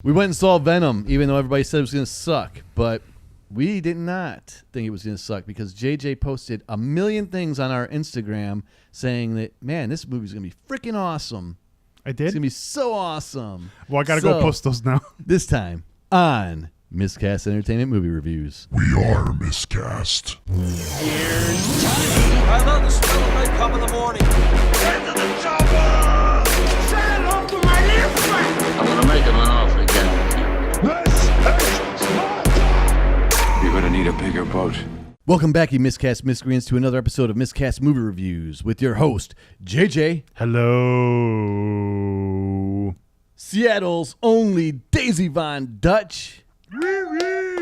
We went and saw Venom, even though everybody said it was going to suck. But we did not think it was going to suck because JJ posted a million things on our Instagram saying that, man, this movie's going to be freaking awesome. I did? It's going to be so awesome. Well, I got to go post those now. This time on Miscast Entertainment Movie Reviews. We are Miscast. Here's Johnny. I love the smell of makeup in the morning. Get to the chopper! Say hello to my little friend! I'm gonna make him an offer again. This is Sparta! You're gonna need a bigger boat. Welcome back, you Miscast Miscreants, to another episode of Miscast Movie Reviews with your host, JJ. Hello. Seattle's only Daisy Von Dutch.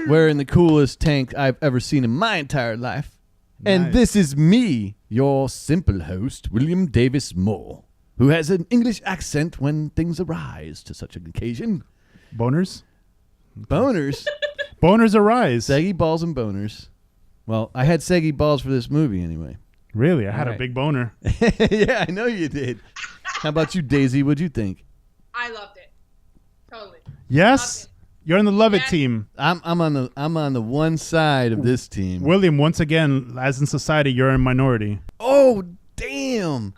Wearing the coolest tank I've ever seen in my entire life. Nice. And this is me, your simple host, William Davis Moore, who has an English accent when things arise to such an occasion. Boners? Boners. Boners arise. Saggy balls and boners. Well, I had saggy balls for this movie anyway. Really? I had All a right. big boner. Yeah, I know you did. How about you, Daisy? What'd you think? I loved it. Totally. Yes? Loved it. You're on the love it Yes. team. I'm on the one side of this team. William, once again, as in society, you're a minority. Oh, damn.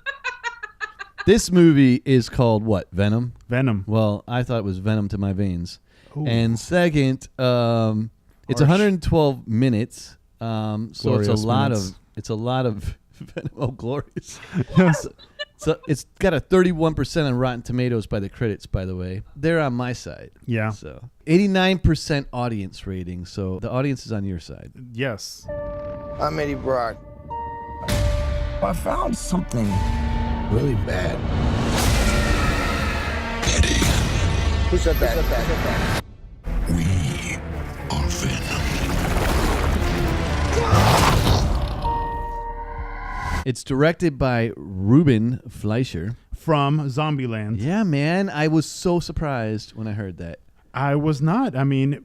This movie is called what? Venom? Venom. Well, I thought it was Venom to my veins. Ooh. And second, it's Harsh. 112 minutes. So Glorious it's a lot minutes. of Venom. Oh, glorious. Yes. So it's got a 31% on Rotten Tomatoes by the critics, by the way. They're on my side. Yeah. So 89% audience rating. So the audience is on your side. Yes. I'm Eddie Brock. I found something really bad. Eddie, Who said that? we are Venom. It's directed by Ruben Fleischer. From Zombieland. Yeah, man. I was so surprised when I heard that. I was not. I mean,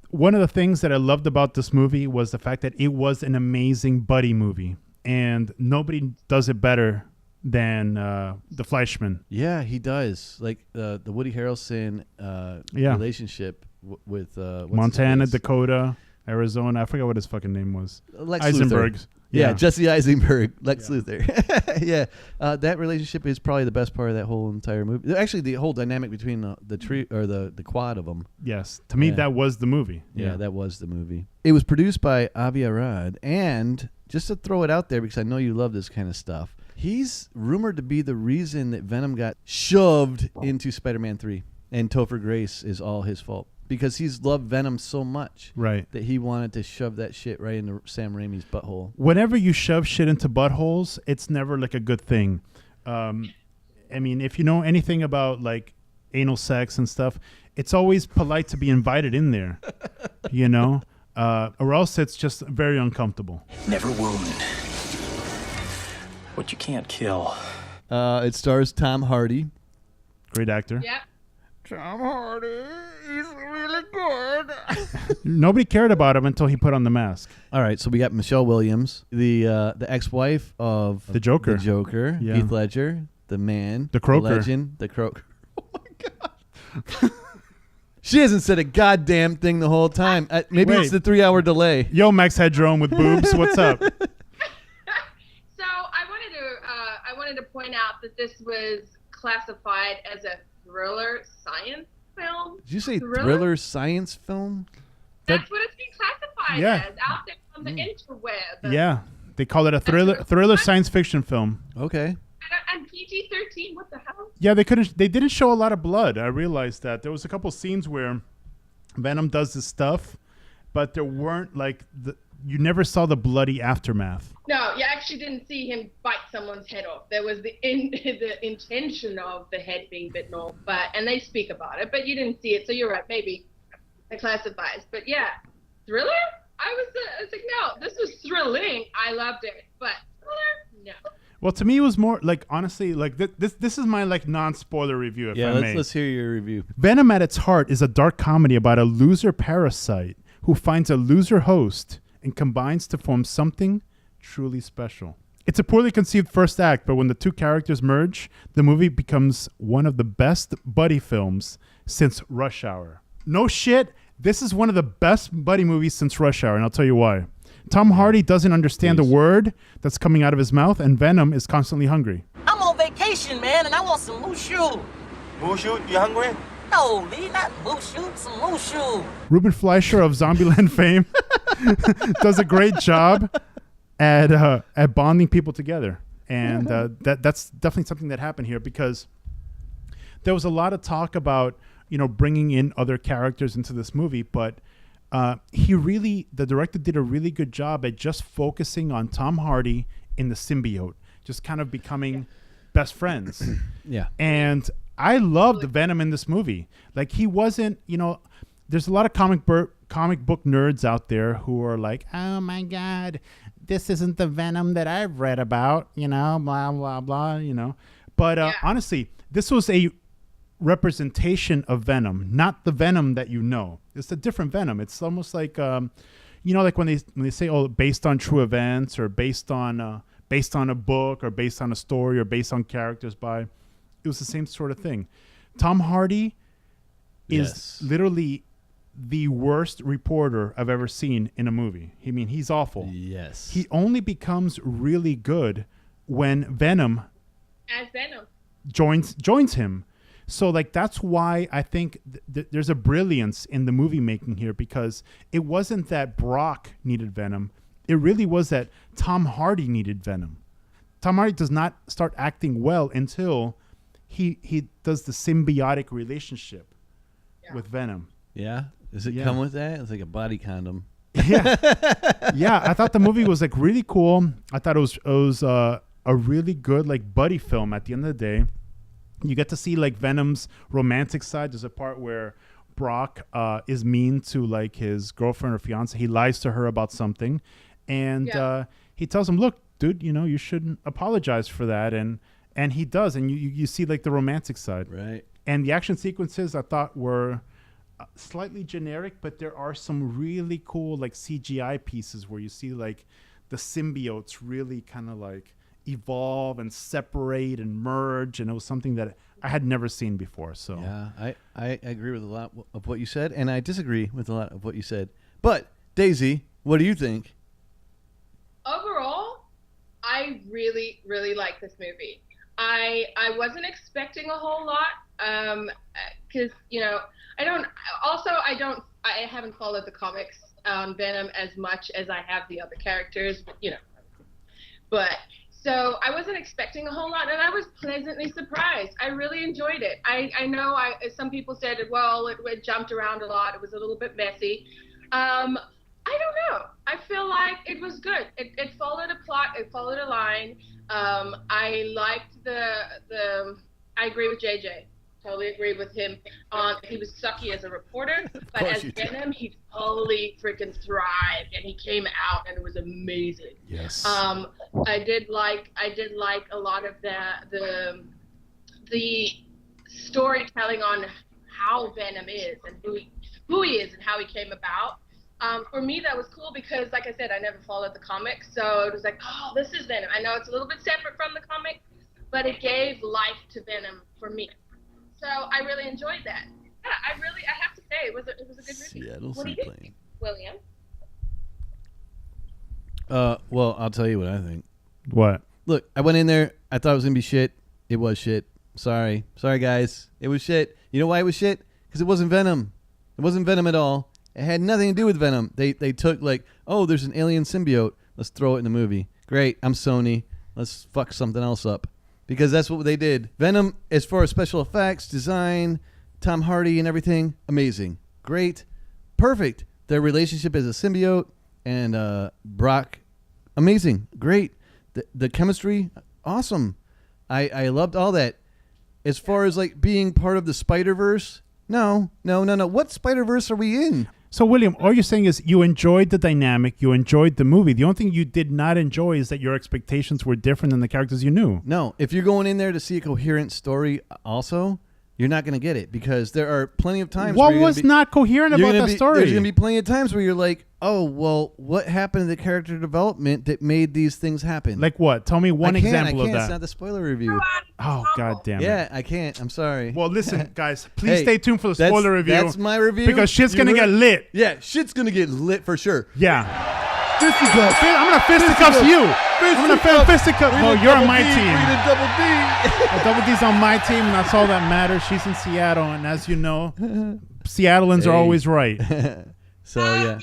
one of the things that I loved about this movie was the fact that it was an amazing buddy movie. And nobody does it better than the Fleischman. Yeah, he does. Like the Woody Harrelson relationship with what's Montana, his face? Dakota, Arizona. I forgot what his fucking name was. Lex Eisenberg. Luthor. Yeah, Jesse Eisenberg, Lex Luthor. Yeah, that relationship is probably the best part of that whole entire movie. Actually, the whole dynamic between the tree or the quad of them. Yes, to me that was the movie. Yeah, that was the movie. It was produced by Avi Arad, and just to throw it out there because I know you love this kind of stuff, he's rumored to be the reason that Venom got shoved into Spider-Man 3, and Topher Grace is all his fault. Because he's loved Venom so much that he wanted to shove that shit right into Sam Raimi's butthole. Whenever you shove shit into buttholes, it's never like a good thing. I mean, if you know anything about like anal sex and stuff, it's always polite to be invited in there, you know, or else it's just very uncomfortable. Never wound what you can't kill. It stars Tom Hardy. Great actor. Yep. Tom Hardy, he's really good. Nobody cared about him until he put on the mask. All right, so we got Michelle Williams, the ex-wife of The Joker. Yeah. Heath Ledger, the man, The Croaker. the legend, the Croaker. Oh my God. She hasn't said a goddamn thing the whole time. Maybe Wait. it's the 3-hour delay. Yo, Max Headroom with boobs. What's up? So I wanted to point out that this was classified as a thriller science film. Did you say thriller science film? That's what it's being classified as out there on the interweb. Yeah, they call it a thriller science fiction film. Okay. And PG-13, what the hell? Yeah, they didn't show a lot of blood. I realized that there was a couple scenes where Venom does this stuff, but there weren't you never saw the bloody aftermath. No, you actually didn't see him bite someone's head off. There was the intention of the head being bitten off, and they speak about it, but you didn't see it. So you're right, maybe it classifies. But yeah, thriller? I was like, no, this was thrilling. I loved it, but thriller? No. Well, to me, it was more like, honestly, like this is my like non-spoiler review. If I may. Let's hear your review. Venom at its heart is a dark comedy about a loser parasite who finds a loser host and combines to form something truly special. It's a poorly conceived first act, but when the two characters merge, the movie becomes one of the best buddy films since Rush Hour. No shit. This is one of the best buddy movies since Rush Hour, and I'll tell you why. Tom Hardy doesn't understand the word that's coming out of his mouth, and Venom is constantly hungry. I'm on vacation, man, and I want some mushu. Mushu, you hungry? No, Lee, not mushu, some mushu. Ruben Fleischer of Zombieland fame does a great job at bonding people together. And that's definitely something that happened here, because there was a lot of talk about, bringing in other characters into this movie, but the director did a really good job at just focusing on Tom Hardy in the symbiote, just kind of becoming best friends. Yeah. And I loved Venom in this movie. Like, he wasn't, there's a lot of comic book nerds out there who are like, oh my God, this isn't the Venom that I've read about, blah, blah, blah, But honestly, this was a representation of Venom, not the Venom that you know. It's a different Venom. It's almost like, like when they say, oh, based on true events, or based on a book, or based on a story, or based on characters by, it was the same sort of thing. Tom Hardy is literally the worst reporter I've ever seen in a movie. I mean, he's awful. Yes. He only becomes really good when Venom joins him. So, like, that's why I think there's a brilliance in the movie making here, because it wasn't that Brock needed Venom. It really was that Tom Hardy needed Venom. Tom Hardy does not start acting well until he does the symbiotic relationship with Venom. Yeah? Does it come with that? It's like a body condom. Yeah. Yeah, I thought the movie was, like, really cool. I thought it was a really good, like, buddy film at the end of the day. You get to see, like, Venom's romantic side. There's a part where Brock is mean to, like, his girlfriend or fiance. He lies to her about something, and he tells him, "Look, dude, you shouldn't apologize for that." And he does, and you see, like, the romantic side. Right. And the action sequences I thought were slightly generic, but there are some really cool, like, CGI pieces where you see, like, the symbiotes really kind of, like, evolve and separate and merge, and it was something that I had never seen before. So yeah, I agree with a lot of what you said, and I disagree with a lot of what you said. But Daisy, what do you think? Overall, I really, really like this movie. I wasn't expecting a whole lot, because I haven't followed the comics on Venom as much as I have the other characters, but so I wasn't expecting a whole lot, and I was pleasantly surprised. I really enjoyed it. I know some people said, well, it jumped around a lot. It was a little bit messy. I don't know. I feel like it was good. It followed a plot. It followed a line. I liked I agree with JJ. Totally agree with him. He was sucky as a reporter, but as Venom, he totally freaking thrived, and he came out, and it was amazing. Yes. I did like a lot of the storytelling on how Venom is and who he is and how he came about. For me, that was cool because, like I said, I never followed the comics, so it was like, oh, this is Venom. I know it's a little bit separate from the comic, but it gave life to Venom for me. So I really enjoyed that. Yeah, I have to say, it was a good movie. Seattle What do you think, William? Well, I'll tell you what I think. What? Look, I went in there. I thought it was gonna be shit. It was shit. Sorry, guys. It was shit. You know why it was shit? Because it wasn't Venom. It wasn't Venom at all. It had nothing to do with Venom. They took, like, oh, there's an alien symbiote. Let's throw it in the movie. Great. I'm Sony. Let's fuck something else up. Because that's what they did. Venom, as far as special effects, design, Tom Hardy and everything, amazing. Great. Perfect. Their relationship as a symbiote and Brock, amazing. Great. The chemistry, awesome. I loved all that. As far as, like, being part of the Spider-Verse, no. What Spider-Verse are we in? So, William, all you're saying is you enjoyed the dynamic, you enjoyed the movie. The only thing you did not enjoy is that your expectations were different than the characters you knew. No, if you're going in there to see a coherent story also, you're not going to get it, because there are plenty of times what was not coherent about that story? There's going to be plenty of times where you're like, oh, well, what happened to the character development that made these things happen? Like what? Tell me one example of It's that. not the spoiler review. Oh, God damn it. Yeah, I can't. I'm sorry. Well, listen, guys, please Hey, stay tuned for the spoiler review. That's my review. Because shit's You going to heard- get lit. Yeah, shit's going to get lit for sure. Yeah. Fisticuffs. I'm going to fisticuffs you. I'm going to fisticuffs. No, you're on my team. We did double D. Double D's on my team, and that's all that matters. She's in Seattle, and as you know, Seattleans are always right. So, yeah.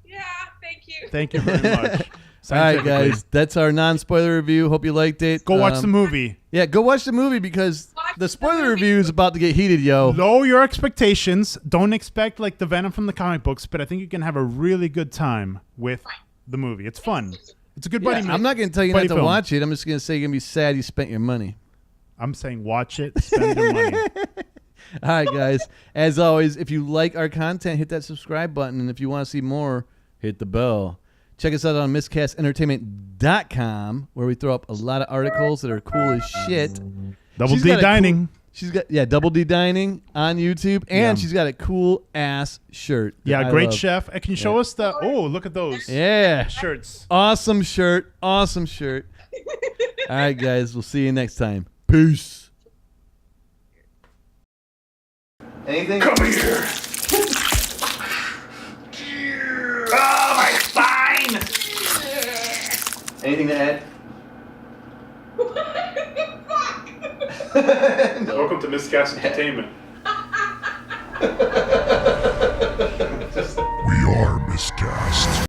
Yeah, thank you. Thank you very much. All right, guys. That's our non-spoiler review. Hope you liked it. Go watch the movie. Yeah, go watch the movie because the spoiler review is about to get heated, yo. Lower your expectations. Don't expect like the Venom from the comic books, but I think you can have a really good time with the movie. It's fun. It's a good buddy. I'm not going to tell you not to film. watch it. I'm just going to say you're going to be sad you spent your money. I'm saying watch it, spend your money. All right, guys. As always, if you like our content, hit that subscribe button. And if you want to see more, hit the bell. Check us out on miscastentertainment.com, where we throw up a lot of articles that are cool as shit. Double D Dining. She's got Double D Dining on YouTube, and she's got a cool ass shirt. Yeah, great chef. Can you show us the? Oh, look at those. Yeah, shirts. Awesome shirt. Awesome shirt. All right, guys. We'll see you next time. Peace. Anything? Come here. Oh, my spine! Anything to add? Welcome to Miscast Entertainment. We are Miscast.